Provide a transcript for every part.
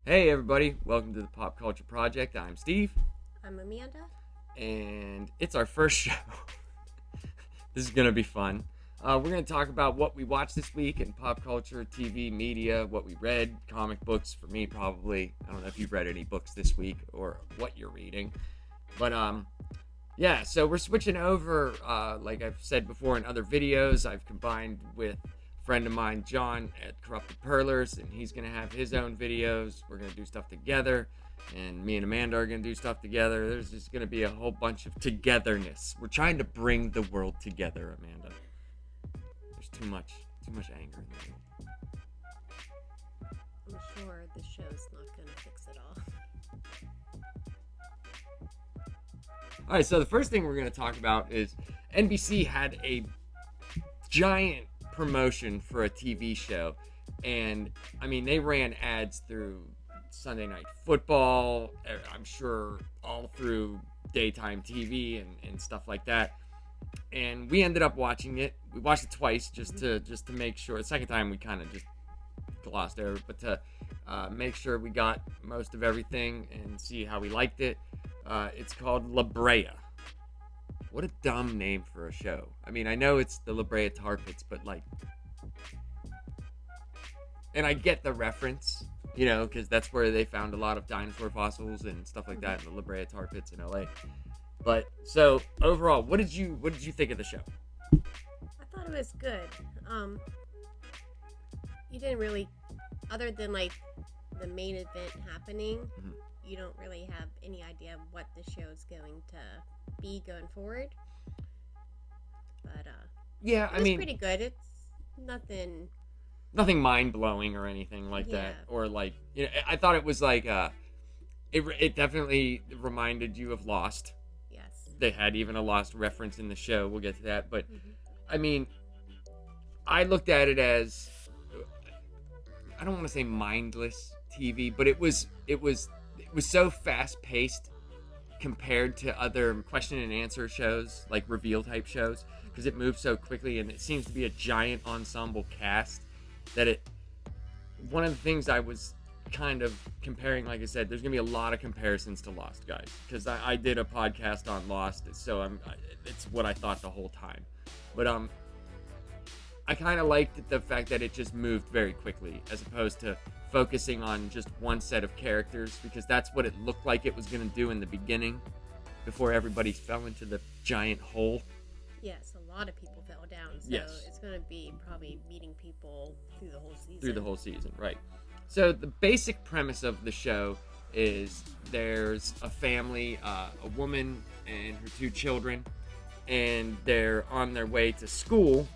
Hey everybody, welcome to the Pop Culture Project. I'm Steve. I'm Amanda. And it's our first show. This is going to be fun. We're going to talk about what we watched this week in pop culture, TV, media, what we read, comic books, for me probably. I don't know if you've read any books this week or what you're reading. But yeah, so we're switching over, like I've said before in other videos. I've combined with friend of mine, John, at Corrupted Perlers, and he's going to have his own videos. We're going to do stuff together, and me and Amanda are going to do stuff together. There's just going to be a whole bunch of togetherness. We're trying to bring the world together, Amanda. There's too much anger in the world. I'm sure the show's not going to fix it all. All right, so the first thing we're going to talk about is NBC had a giant promotion for a TV show, and I mean they ran ads through Sunday Night Football, I'm sure all through daytime TV and stuff like that, and we ended up watching it. We watched it twice just to make sure. The second time we kind of just glossed over, but to make sure we got most of everything and see how we liked it. It's called La Brea. What a dumb name for a show. I mean, I know it's the La Brea Tar Pits, but like... And I get the reference, you know, because that's where they found a lot of dinosaur fossils and stuff like that in the La Brea Tar Pits in LA. But, so, overall, what did you think of the show? I thought it was good. You didn't really... Other than, like, the main event happening... Mm-hmm. You don't really have any idea what the show's going to be going forward. But yeah, I mean, pretty good. It's nothing mind-blowing or anything like that, or like, you know, I thought it was like it definitely reminded you of Lost. Yes, they had even a Lost reference in the show. We'll get to that, but I mean, I looked at it as, I don't want to say mindless TV, but it was so fast-paced compared to other question and answer shows, like reveal type shows, because it moves so quickly, and it seems to be a giant ensemble cast that one of the things I was kind of comparing, like I said, there's gonna be a lot of comparisons to Lost, guys, because I did a podcast on Lost, so it's what I thought the whole time. But I kind of liked the fact that it just moved very quickly, as opposed to focusing on just one set of characters, because that's what it looked like it was going to do in the beginning before everybody fell into the giant hole. Yes, a lot of people fell down, so yes. It's going to be probably meeting people through the whole season. Right. So the basic premise of the show is there's a family, a woman and her two children, and they're on their way to school.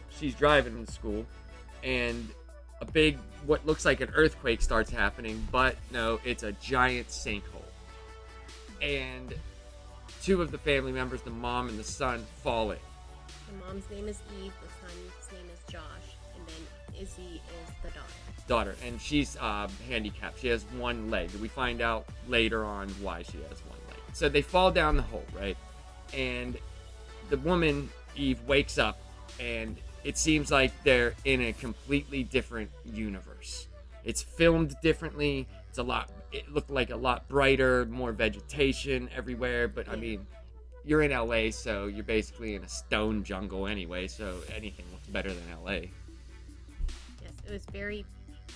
She's driving to school, and a big, what looks like an earthquake starts happening, but no, it's a giant sinkhole. And two of the family members, the mom and the son, fall in. The mom's name is Eve, the son's name is Josh, and then Izzy is the daughter. And she's handicapped. She has one leg. We find out later on why she has one leg. So they fall down the hole, right? And the woman, Eve, wakes up, and it seems like they're in a completely different universe. It's filmed differently. It looked like a lot brighter, more vegetation everywhere. But I mean, you're in LA, so you're basically in a stone jungle anyway, so anything looks better than LA. Yes, it was very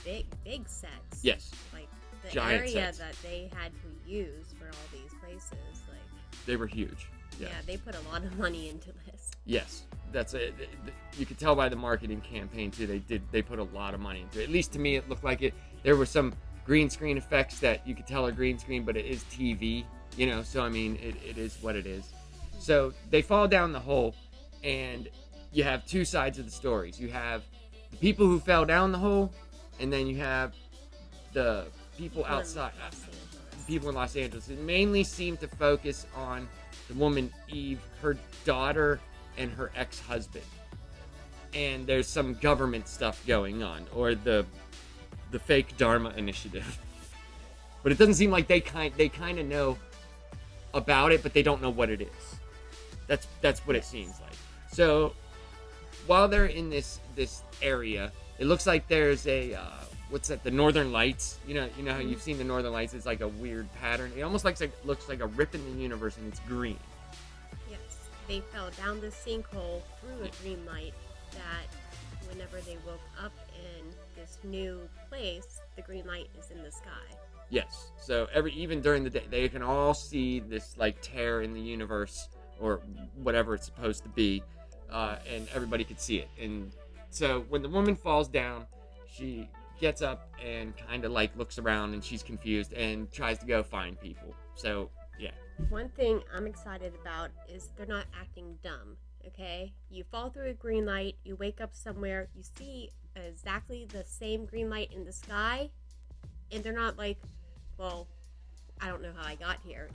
big sets. Yes. Like the giant area sets that they had to use for all these places, like they were huge. Yeah, they put a lot of money into this. Yes. That's it. You could tell by the marketing campaign too. They put a lot of money into it. At least to me, it looked like it. There were some green screen effects that you could tell are green screen, but it is TV, you know. So I mean, it is what it is. So they fall down the hole, and you have two sides of the stories. You have the people who fell down the hole, and then you have the people outside. People in Los Angeles. It mainly seemed to focus on the woman Eve, her daughter, and her ex-husband, and there's some government stuff going on, or the fake Dharma initiative, but it doesn't seem like they kind of know about it, but they don't know what it is. That's what it seems like. So while they're in this area, it looks like there's a what's that? The Northern Lights. You know how you've seen the Northern Lights. It's like a weird pattern. It almost looks like a rip in the universe, and it's green. Yes, they fell down the sinkhole through a green light that whenever they woke up in this new place, the green light is in the sky. Yes. So even during the day, they can all see this like tear in the universe or whatever it's supposed to be, and everybody could see it. And so when the woman falls down, she gets up and kind of like looks around, and she's confused and tries to go find people. So yeah. One thing I'm excited about is they're not acting dumb. Okay, you fall through a green light, you wake up somewhere, you see exactly the same green light in the sky, and they're not like, well, I don't know how I got here.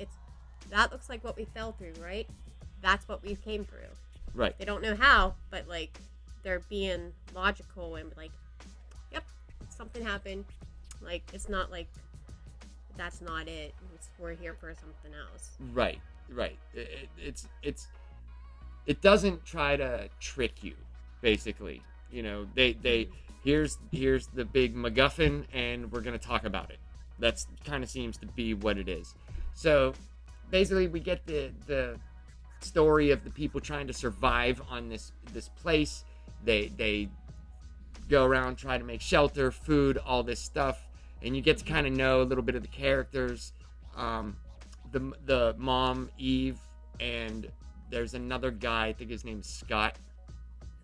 That looks like what we fell through, right? That's what we came through. Right. They don't know how, but like they're being logical and like, yep, something happened. Like it's not like that's not it. We're here for something else. Right. It doesn't try to trick you, basically. Here's the big MacGuffin, and we're gonna talk about it. That's kind of seems to be what it is. So basically, we get the story of the people trying to survive on this place. They go around, try to make shelter, food, all this stuff, and you get to kind of know a little bit of the characters. The mom, Eve, and there's another guy. I think his name's Scott.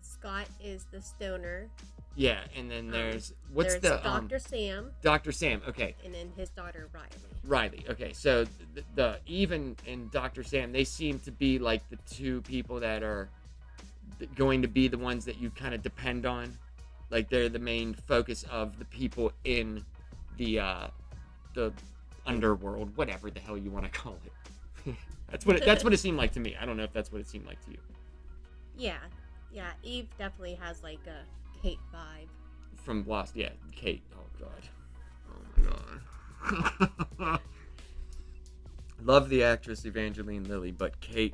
Scott is the stoner. Yeah, and then there's Dr. Sam. Dr. Sam, okay. And then his daughter Riley. Riley, okay. So the Eve and Dr. Sam, they seem to be like the two people that are going to be the ones that you kind of depend on. Like they're the main focus of the people in the underworld, whatever the hell you want to call it. That's what it seemed like to me. I don't know if that's what it seemed like to you. Yeah. Eve definitely has like a Kate vibe. From Lost, yeah. Kate. Oh god. Love the actress Evangeline Lilly, but Kate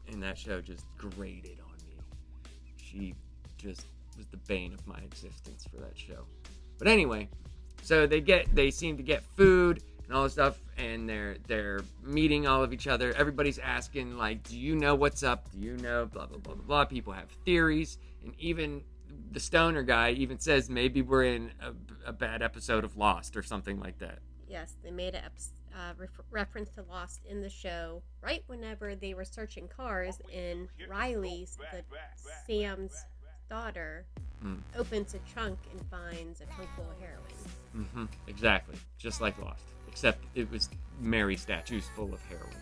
in that show just grated on me. She just was the bane of my existence for that show. But anyway, so they seem to get food and all this stuff, and they're meeting all of each other. Everybody's asking like, do you know what's up? Do you know blah blah blah blah blah? People have theories, and even the stoner guy even says maybe we're in a bad episode of Lost or something like that. Yes, they made a reference to Lost in the show right whenever they were searching cars, and Riley's, Sam's daughter, opens a trunk and finds a trunk full of heroin. Exactly, just like Lost, except it was Mary statues full of heroin.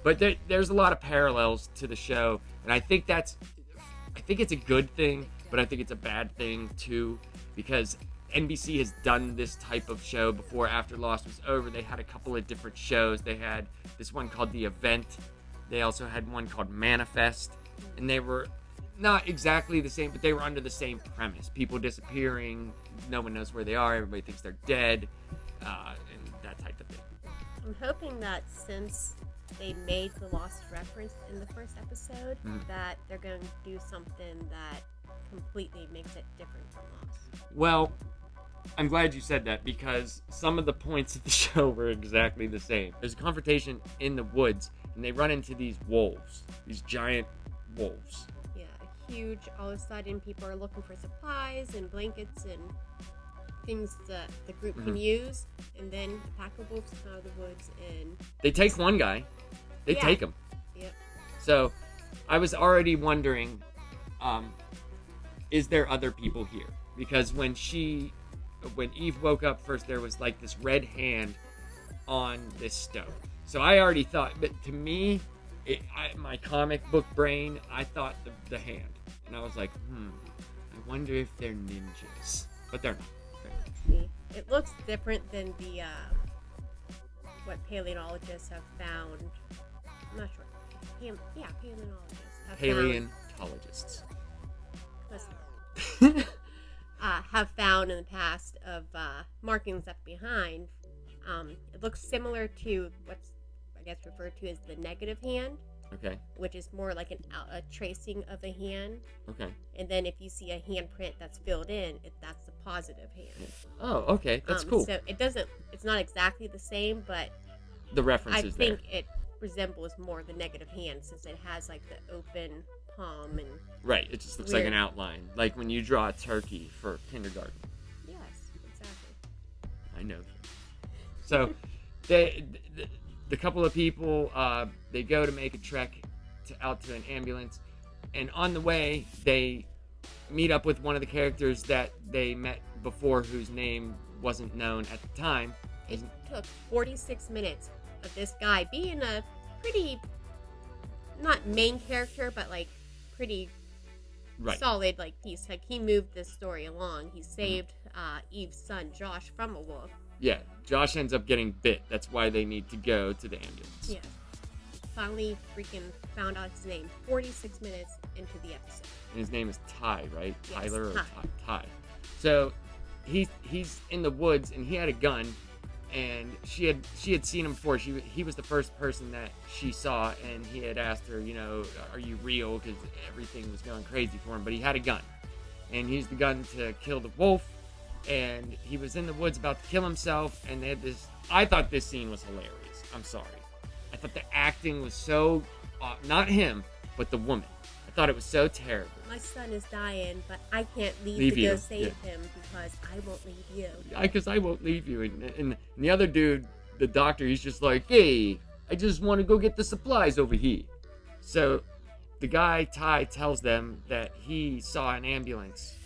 But there's a lot of parallels to the show, and I think it's a good thing, but I think it's a bad thing too, because NBC has done this type of show before. After Lost was over, they had a couple of different shows. They had this one called The Event. They also had one called Manifest, and they were not exactly the same, but they were under the same premise. People disappearing, no one knows where they are, everybody thinks they're dead, and that type of thing. I'm hoping that since they made the Lost reference in the first episode, that they're going to do something that completely makes it different from Lost. Well, I'm glad you said that, because some of the points of the show were exactly the same. There's a confrontation in the woods, and they run into these wolves, these giant wolves. Yeah, huge. All of a sudden, people are looking for supplies and blankets and things that the group can use, and then a pack of wolves come out of the woods and they take one guy. They take him. Yep. So I was already wondering, is there other people here? Because when Eve woke up first, there was like this red hand on this stove. So I already thought, but to me, my comic book brain, I thought the hand. And I was like, I wonder if they're ninjas. But they're not. See, it looks different than the what paleontologists have found. I'm not sure. Paleontologists. Have found in the past of markings left behind. It looks similar to what's, I guess, referred to as the negative hand. Okay. which is more like a tracing of a hand. Okay. And then if you see a handprint that's filled in, that's the positive hand. Oh, okay. That's cool. So it's not exactly the same, but The reference I is think there. it resembles more the negative hand since it has like the open palm and. Right. It just looks like an outline, like when you draw a turkey for kindergarten. Yes, exactly. I know. So, the couple of people, they go to make a trek out to an ambulance, and on the way they meet up with one of the characters that they met before, whose name wasn't known at the time. It took 46 minutes of this guy being a pretty, not main character, but like pretty solid like piece. Like he moved this story along. He saved Eve's son Josh from a wolf. Yeah, Josh ends up getting bit. That's why they need to go to the ambulance. Yeah. Finally freaking found out his name 46 minutes into the episode. And his name is Ty, right? Yes, Tyler or Ty. Ty. So he's in the woods, and he had a gun, and she had seen him before. He was the first person that she saw, and he had asked her, are you real? Because everything was going crazy for him. But he had a gun, and he used the gun to kill the wolf. And he was in the woods about to kill himself, and they had this. I thought this scene was hilarious. I'm sorry. I thought the acting was so, not him, but the woman. I thought it was so terrible. My son is dying, but I can't Leave to you. go save him because I won't leave you. Because I won't leave you. And the other dude, the doctor, he's just like, hey, I just want to go get the supplies over here. So the guy, Ty, tells them that he saw an ambulance.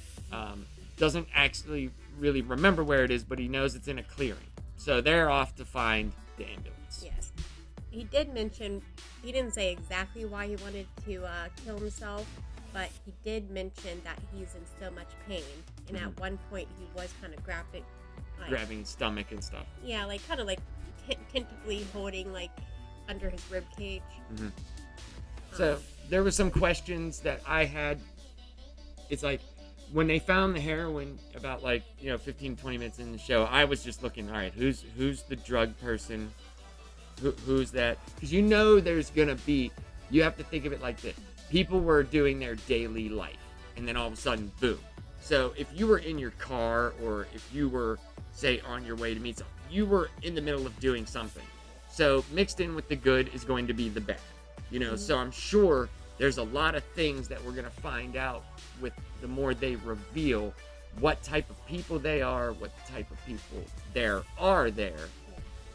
Doesn't actually really remember where it is, but he knows it's in a clearing. So they're off to find the ambulance. Yes. He did mention, he didn't say exactly why he wanted to kill himself, but he did mention that he's in so much pain. And at one point, he was kind of grabbing his stomach and stuff. Yeah, like kind of like tentatively holding like under his rib cage. Mm-hmm. So there were some questions that I had. It's like, when they found the heroin about 15, 20 minutes in the show, I was just looking, all right, who's the drug person? Who's that? Because there's going to be, you have to think of it like this. People were doing their daily life, and then all of a sudden, boom. So if you were in your car, or if you were, say, on your way to meet someone, you were in the middle of doing something. So mixed in with the good is going to be the bad. So I'm sure there's a lot of things that we're going to find out with the more they reveal what type of people they are, what type of people there are there,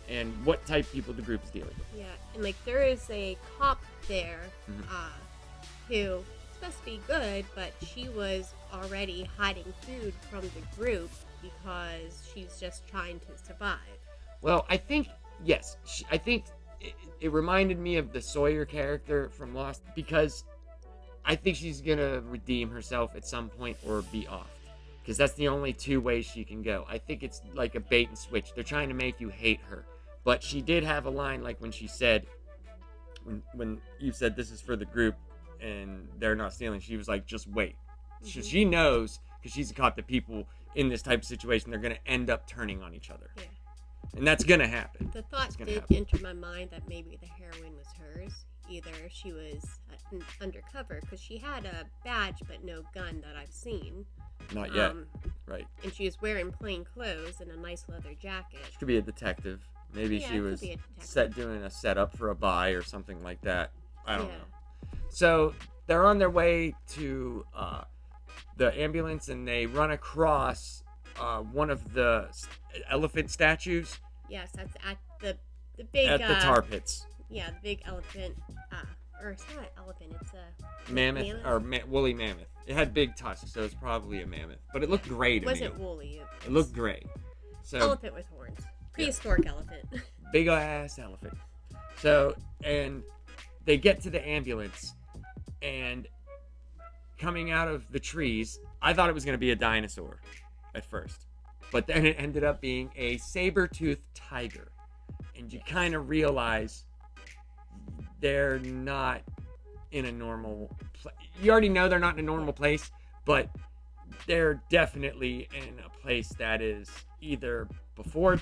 and what type of people the group is dealing with. Yeah, and there is a cop there who is supposed to be good, but she was already hiding food from the group because she's just trying to survive. Well, I think, yes, I think it reminded me of the Sawyer character from Lost, because I think she's going to redeem herself at some point or be off. Because that's the only two ways she can go. I think it's like a bait and switch. They're trying to make you hate her. But she did have a line like when she said, when Eve said, this is for the group and they're not stealing, she was like, just wait. Mm-hmm. She knows, because she's caught the people in this type of situation, they're going to end up turning on each other. Yeah. And that's going to happen. The thought did enter my mind that maybe the heroin was hers. Either she was undercover, because she had a badge but no gun that I've seen. Not yet. Right. And she was wearing plain clothes and a nice leather jacket. She could be a detective. Maybe she was doing a setup for a buy or something like that. I don't know. So they're on their way to the ambulance, and they run across one of the elephant statues. Yes, that's at the big... At the tar pits. Yeah, the big elephant... or it's not an elephant, it's a... Mammoth? Or woolly mammoth. It had big tusks, so it's probably a mammoth. But it looked gray to me. It wasn't woolly. It looked gray. So, elephant with horns. Prehistoric elephant. Big ass elephant. So, and they get to the ambulance, and coming out of the trees, I thought it was going to be a dinosaur at first. But then it ended up being a saber-toothed tiger. And you kind of realize they're not in a normal place. You already know they're not in a normal place, but they're definitely in a place that is either before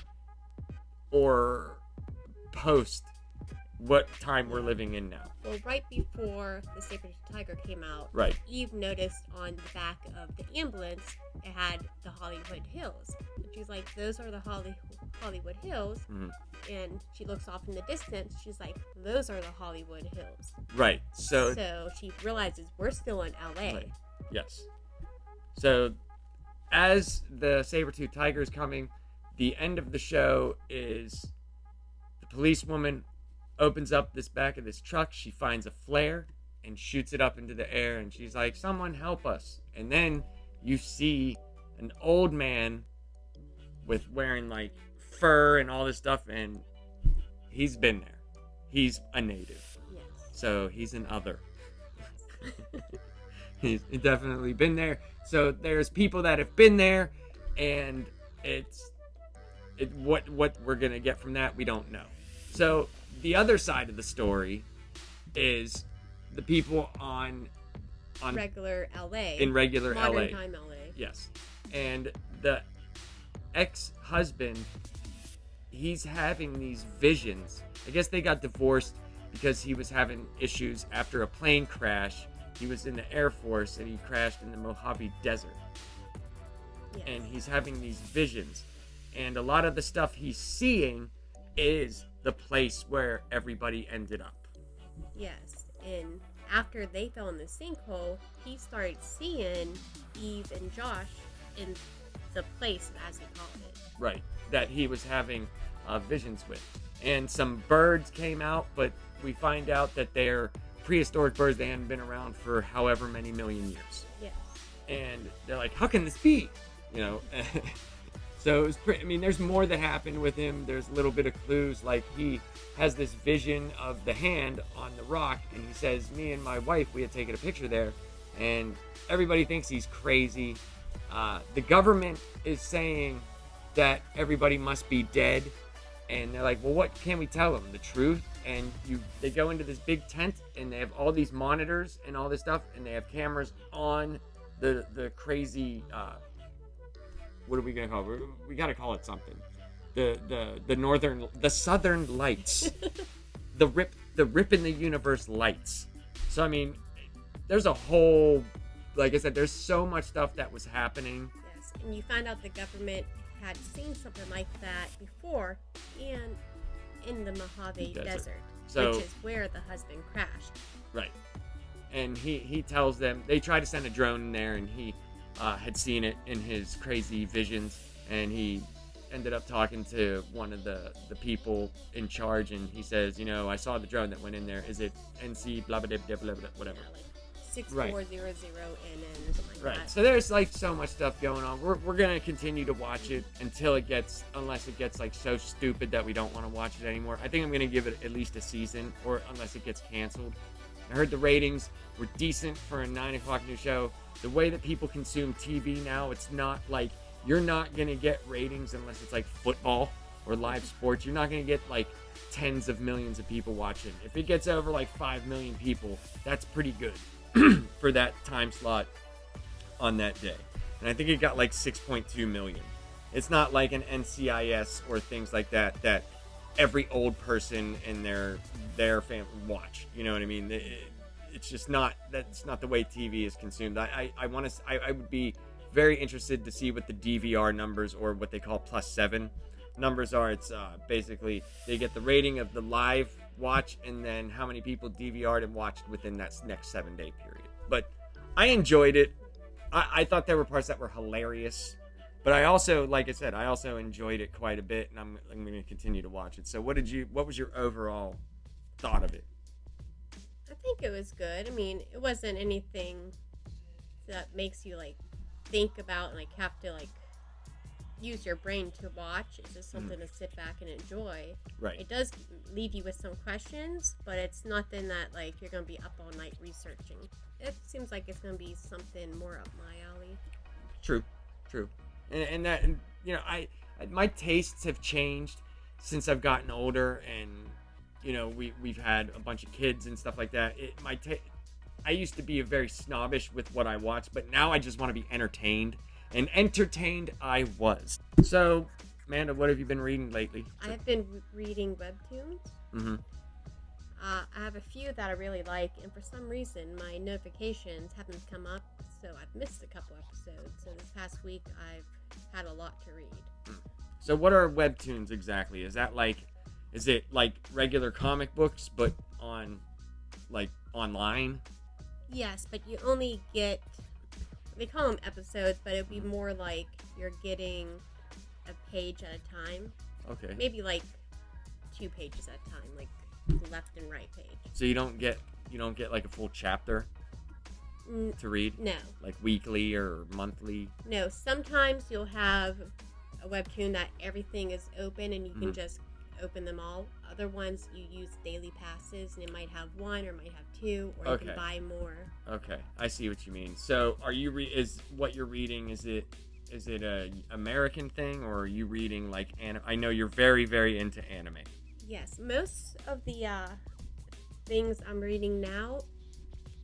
or post what time we're living in now. Well, right before The Sacred Tiger came out, Right. Eve noticed on the back of the ambulance it had the Hollywood Hills. And she's like, those are the Hollywood Hills. Mm-hmm. And she looks off in the distance. She's like, those are the Hollywood Hills. Right. So she realizes we're still in LA. Right. Yes. So as the saber-toothed tiger is coming, the end of the show is the policewoman opens up this back of this truck. She finds a flare and shoots it up into the air, and she's like, someone help us. And then you see an old man with wearing like fur and all this stuff, and he's been there. He's a native. Yes. So he's an other. He's definitely been there. So there's people that have been there, and what we're gonna get from that, we don't know. So the other side of the story is the people on regular LA. In regular Modern LA. time LA. Yes. And the ex-husband, he's having these visions. I guess they got divorced because he was having issues after a plane crash. He was in the Air Force and he crashed in the Mojave Desert. Yes. And he's having these visions. And a lot of the stuff he's seeing is the place where everybody ended up. Yes. And after they fell in the sinkhole, he started seeing Eve and Josh in the place, as he called it. Right. That he was having visions with. And some birds came out, but we find out that they're prehistoric birds. They hadn't been around for however many million years. Yes. And they're like, how can this be? You know? So it was pretty, I mean, there's more that happened with him. There's a little bit of clues. Like, he has this vision of the hand on the rock, and he says, me and my wife, we had taken a picture there, and everybody thinks he's crazy. The government is saying that everybody must be dead, and they're like, well, what can we tell them? The truth? And they go into this big tent, and they have all these monitors and all this stuff, and they have cameras on the crazy, what are we gonna call it? We gotta call it something. The southern lights. the rip in the universe lights. So I mean, there's a whole, like I said, there's so much stuff that was happening. Yes, and you find out the government had seen something like that before, and in the Mojave Desert, so, which is where the husband crashed. Right. And he tells them, they try to send a drone in there, and he had seen it in his crazy visions, and he ended up talking to one of the people in charge, and he says, you know, I saw the drone that went in there. Is it NC blah blah blah blah blah whatever? Yeah, like 6400 NN or something like right. that. So there's like so much stuff going on. We're gonna continue to watch it unless it gets like so stupid that we don't want to watch it anymore. I think I'm gonna give it at least a season, or unless it gets canceled. I heard the ratings were decent for a 9 o'clock new show. The way that people consume TV now, it's not like, you're not going to get ratings unless it's like football or live sports. You're not going to get like tens of millions of people watching. If it gets over like 5 million people, that's pretty good for that time slot on that day. And I think it got like 6.2 million. It's not like an NCIS or things like that every old person and their family watch. You know what I mean? It's just not, that's not the way TV is consumed. I would be very interested to see what the DVR numbers, or what they call +7 numbers are. It's basically they get the rating of the live watch and then how many people DVR'd and watched within that next 7-day period. But I enjoyed it. I thought there were parts that were hilarious, but I also, like I said, I also enjoyed it quite a bit, and I'm going to continue to watch it. So what was your overall thought of it? I think it was good. I mean, it wasn't anything that makes you like think about and like have to like use your brain to watch. It's just something to sit back and enjoy. Right. It does leave you with some questions, but it's nothing that like you're gonna be up all night researching. It seems like it's gonna be something more up my alley. True. And that, you know, my tastes have changed since I've gotten older, and you know, we've had a bunch of kids and stuff like that. I used to be very snobbish with what I watched, but now I just want to be entertained, and entertained I was. So, Amanda, what have you been reading lately? I have been reading webtoons. Mm-hmm. I have a few that I really like, and for some reason, my notifications haven't come up, so I've missed a couple episodes. So this past week, I've had a lot to read. So what are webtoons exactly? Is it like regular comic books, but on, like, online? Yes, but you only get, they call them episodes, but it'd be more like you're getting a page at a time. Okay. Maybe like 2 pages at a time, like left and right page. So you don't get like a full chapter to read? No. Like weekly or monthly? No, sometimes you'll have a webtoon that everything is open and you can just open them all. Other ones you use daily passes and it might have 1 or might have 2, or you can buy more. Okay, I see what you mean. So are you is what you're reading, is it a American thing, or are you reading like I know you're very, very into anime. Yes, most of the things I'm reading now,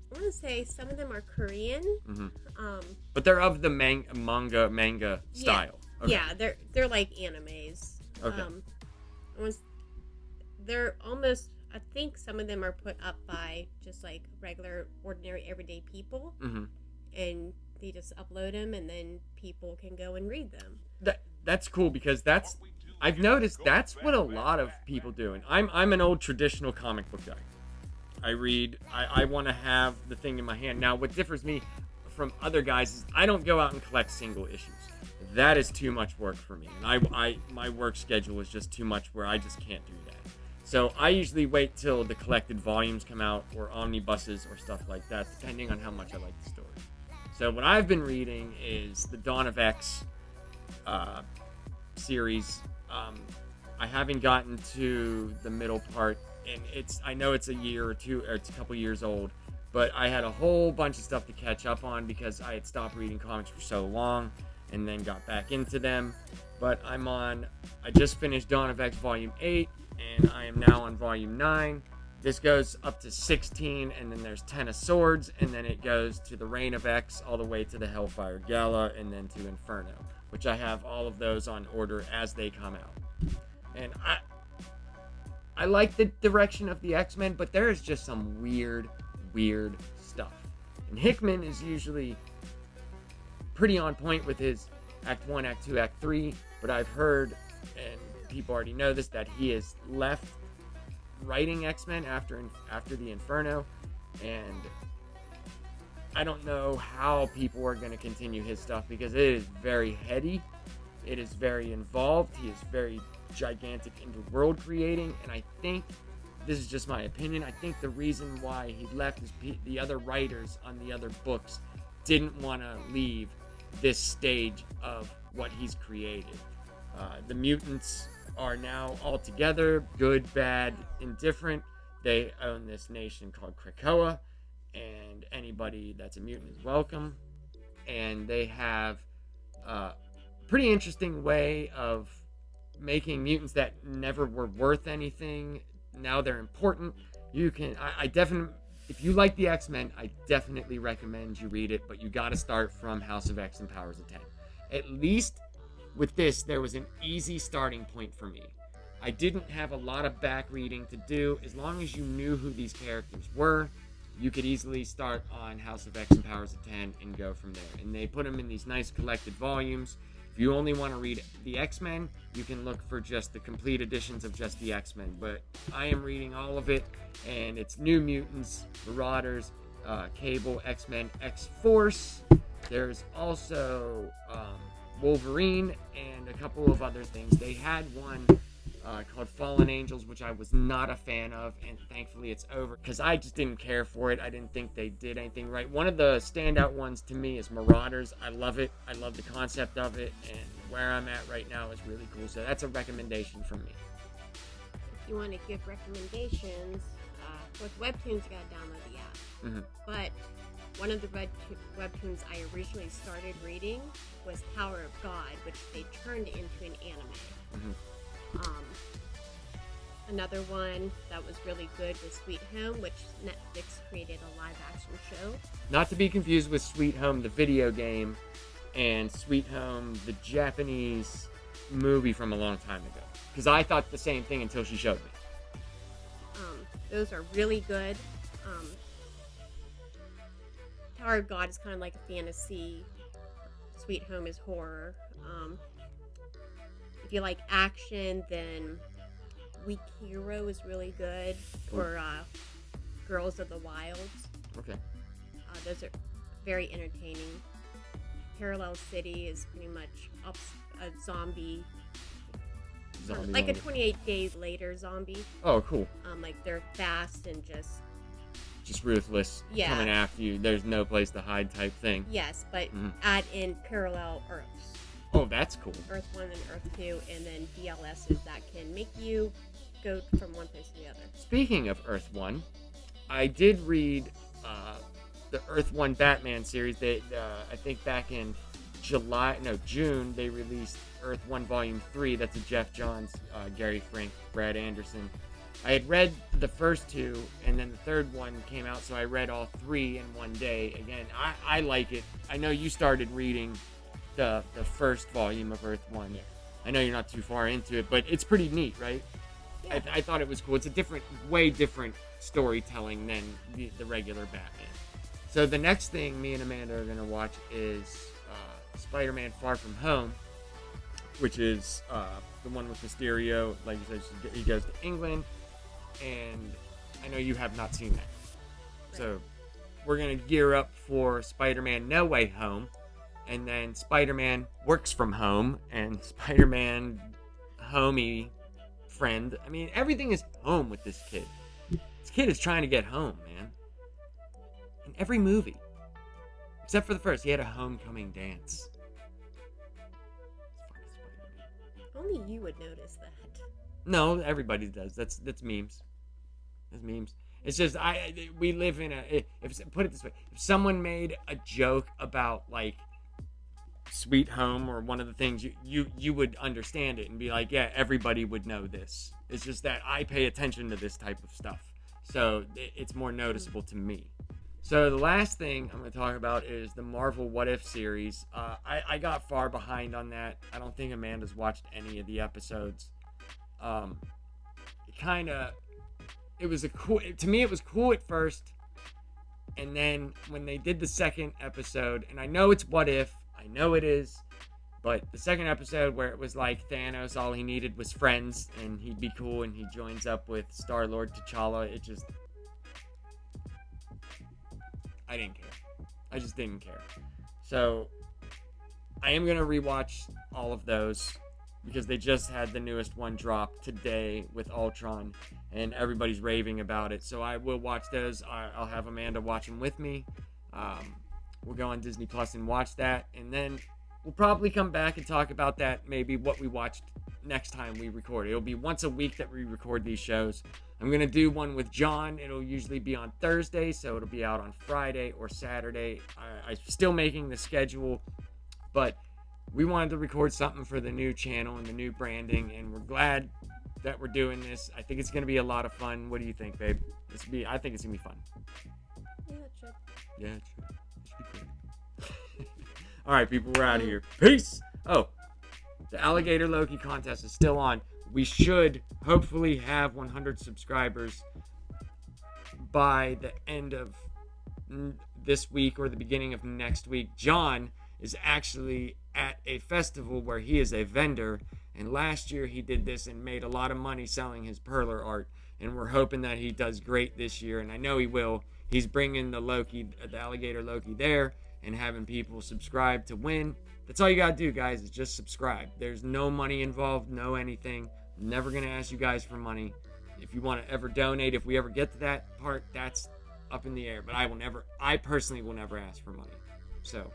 I want to say some of them are Korean. But they're of the manga style. Yeah, okay. Yeah, they're like animes. Okay. They're almost, I think some of them are put up by just like regular, ordinary, everyday people, and they just upload them, and then people can go and read them. That's cool, because I've noticed that's what a lot of people do. And I'm an old traditional comic book guy. I read. I want to have the thing in my hand. Now, what differs me from other guys is I don't go out and collect single issues. That is too much work for me, and my work schedule is just too much where I just can't do that. So I usually wait till the collected volumes come out, or omnibuses or stuff like that, depending on how much I like the story. So what I've been reading is the Dawn of X series. I haven't gotten to the middle part, and I know it's a year or two, or it's a couple years old, but I had a whole bunch of stuff to catch up on because I had stopped reading comics for so long and then got back into them. But I just finished Dawn of X Volume 8, and I am now on Volume 9. This goes up to 16, and then there's 10 of Swords, and then it goes to the Reign of X all the way to the Hellfire Gala, and then to Inferno, which I have all of those on order as they come out. And I like the direction of the X-Men, but there is just some weird stuff. And Hickman is usually pretty on point with his Act 1, Act 2, Act 3, but I've heard, and people already know this, that he has left writing X-Men after the Inferno, and I don't know how people are going to continue his stuff, because it is very heady, it is very involved, he is very gigantic into world creating, and I think, this is just my opinion, I think the reason why he left is the other writers on the other books didn't want to leave this stage of what he's created. The mutants are now all together, good, bad, indifferent. They own this nation called Krakoa, and anybody that's a mutant is welcome. And they have a pretty interesting way of making mutants that never were worth anything. Now they're important. You can, I definitely, if you like the X-Men, I definitely recommend you read it, but you got to start from House of X and Powers of 10. At least with this, there was an easy starting point for me. I didn't have a lot of back reading to do. As long as you knew who these characters were, you could easily start on House of X and Powers of 10 and go from there. And they put them in these nice collected volumes. If you only want to read the X-Men, you can look for just the complete editions of just the X-Men. But I am reading all of it, and it's New Mutants, Marauders, Cable, X-Men, X-Force. There's also Wolverine and a couple of other things. They had one called Fallen Angels, which I was not a fan of, and thankfully it's over because I just didn't care for it. I didn't think they did anything right. One of the standout ones to me is Marauders. I love it. I love the concept of it, and where I'm at right now is really cool. So that's a recommendation from me. If you want to give recommendations, with webtoons, you gotta download the app. But one of the webtoons I originally started reading was Power of God, which they turned into an anime. Another one that was really good was Sweet Home, which Netflix created a live-action show. Not to be confused with Sweet Home, the video game, and Sweet Home, the Japanese movie from a long time ago. Because I thought the same thing until she showed me. Those are really good. Tower of God is kind of like a fantasy. Sweet Home is horror. If you like action, then Weak Hero is really good. Or Girls of the Wilds. Okay. Those are very entertaining. Parallel City is pretty much a zombie like a 28 Days Later zombie. Oh, cool. Like they're fast and just ruthless, yeah, coming after you. There's no place to hide type thing. Yes, but add in parallel Earths. Oh, that's cool. Earth 1 and Earth 2, and then DLSs that can make you go from one place to the other. Speaking of Earth 1, I did read the Earth 1 Batman series. They, I think back in June, they released Earth 1 Volume 3. That's a Jeff Johns, Gary Frank, Brad Anderson. I had read the first two, and then the third one came out, so I read all three in one day. Again, I like it. I know you started reading the first volume of Earth 1. Yeah. I know you're not too far into it, but it's pretty neat, right? Yeah. I thought it was cool. It's a way different storytelling than the regular Batman. So the next thing me and Amanda are going to watch is Spider-Man Far From Home, which is the one with Mysterio. Like you said, he goes to England, and I know you have not seen that. Right. So we're going to gear up for Spider-Man No Way Home, and then Spider-Man Works From Home, and Spider-Man Homie Friend. I mean, everything is home with this kid. This kid is trying to get home, man. In every movie. Except for the first, he had a homecoming dance. Only you would notice that. No, everybody does. That's memes. That's memes. It's just we live in put it this way, if someone made a joke about like Sweet Home or one of the things, you would understand it and be like, yeah, everybody would know this. It's just that I pay attention to this type of stuff, so it's more noticeable to me. So the last thing I'm going to talk about is the Marvel What If series. I got far behind on that. I don't think Amanda's watched any of the episodes. It was to me it was cool at first, and then when they did the second episode, and I know it's What If, I know it is, but the second episode where it was like Thanos, all he needed was friends and he'd be cool, and he joins up with Star-Lord, T'Challa, I didn't care. I just didn't care. So I am going to rewatch all of those because they just had the newest one drop today with Ultron, and everybody's raving about it. So I will watch those. I'll have Amanda watch them with me. We'll go on Disney Plus and watch that, and then we'll probably come back and talk about that, maybe what we watched next time we record. It'll be once a week that we record these shows. I'm going to do one with John. It'll usually be on Thursday, so it'll be out on Friday or Saturday. I'm still making the schedule, but we wanted to record something for the new channel and the new branding, and we're glad that we're doing this. I think it's going to be a lot of fun. What do you think, babe? I think it's going to be fun. Yeah, it should. Yeah, it should. It should be great. All right, people, we're out of here. Peace! Oh, the Alligator Loki contest is still on. We should hopefully have 100 subscribers by the end of this week or the beginning of next week. John is actually at a festival where he is a vendor, and last year he did this and made a lot of money selling his perler art, and we're hoping that he does great this year, and I know he will. He's bringing the Alligator Loki there and having people subscribe to win. That's all you gotta do, guys, is just subscribe. There's no money involved, no anything. I'm never gonna ask you guys for money. If you want to ever donate, if we ever get to that part, that's up in the air. But I personally will never ask for money. So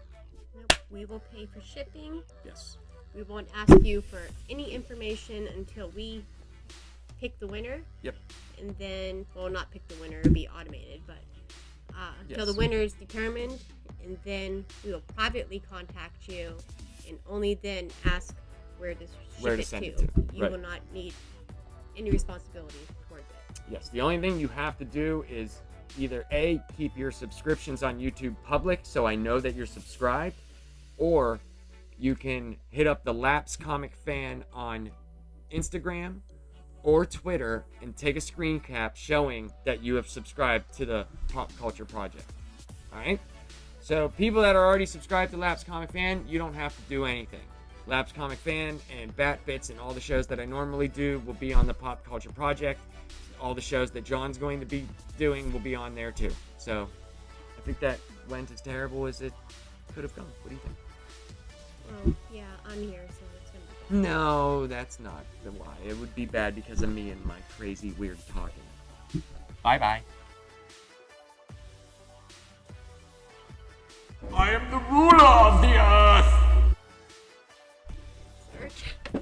nope, we will pay for shipping. Yes. We won't ask you for any information until we pick the winner. Yep. And then, well, not pick the winner, it'll be automated, but until the winner is determined, and then we will privately contact you, and only then ask where to send it to. You will not need any responsibility towards it. Yes. The only thing you have to do is either A, keep your subscriptions on YouTube public so I know that you're subscribed, or you can hit up the Laps Comic Fan on Instagram, or Twitter and take a screen cap showing that you have subscribed to the Pop Culture Project. All right? So people that are already subscribed to Lapsed Comic Fan, you don't have to do anything. Lapsed Comic Fan and Bat Bits and all the shows that I normally do will be on the Pop Culture Project. All the shows that John's going to be doing will be on there too. So I think that went as terrible as it could have gone. What do you think? Well, yeah, I'm here, so it's going to be bad. No, that's not the why. It would be bad because of me and my crazy, weird talking. Bye-bye. I am the ruler of the earth! Search.